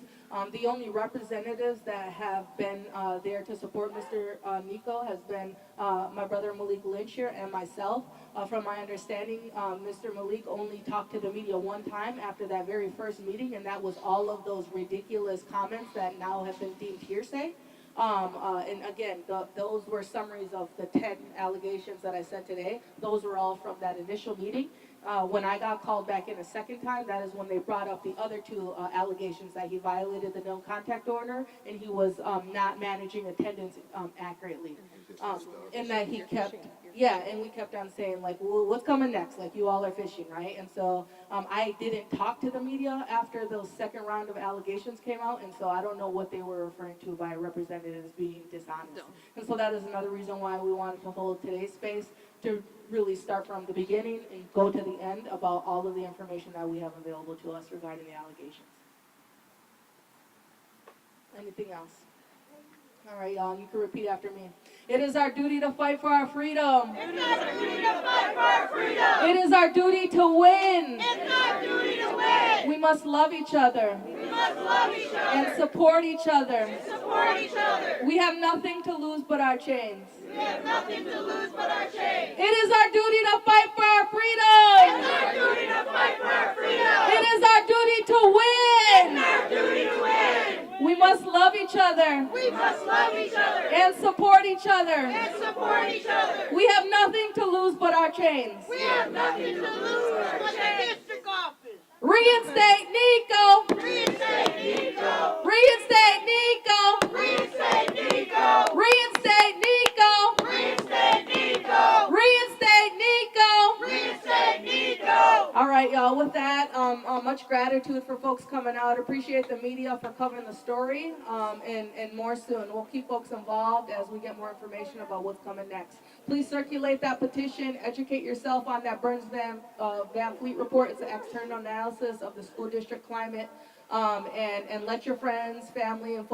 The only representatives that have been there to support Mr. Niko has been my brother Malik Lynch here and myself. From my understanding, Mr. Malik only talked to the media one time after that very first meeting, and that was all of those ridiculous comments that now have been deemed hearsay. And again, those were summaries of the 10 allegations that I said today. Those were all from that initial meeting. When I got called back in a second time, that is when they brought up the other two allegations, that he violated the no contact order and he was not managing attendance accurately. And that he kept, and we kept on saying, like, well, what's coming next? Like, you all are fishing, right? And so I didn't talk to the media after those second round of allegations came out, and so I don't know what they were referring to by representatives being dishonest. No. And so that is another reason why we wanted to hold today's space, to really start from the beginning and go to the end about all of the information that we have available to us regarding the allegations. Anything else? All right, y'all, you can repeat after me. It is our duty to fight for our freedom. It's our duty to fight for our freedom. It is our duty to win. It's our duty to win. We must love each other. We must must love each other. And support each other. Support each other. We have nothing to lose but our chains. We have nothing to lose but our chains. It is our duty to fight for our freedom. It is our duty to fight for our freedom. It is our duty to win. It is our duty to win. We must love each other. We must love each other. And support each other. And support each other. We have nothing to lose but our chains. We have nothing to lose but the district office. Reinstate Niko. Reinstate Niko. Reinstate Niko. Reinstate Niko. Reinstate Niko. Reinstate Niko. Reinstate Niko. Reinstate Niko. All right, y'all. With that, much gratitude for folks coming out. Appreciate the media for covering the story, and more soon. We'll keep folks involved as we get more information about what's coming next. Please circulate that petition. Educate yourself on that Burns Van Fleet report. It's an external analysis of the school district climate, and let your friends, family, and folks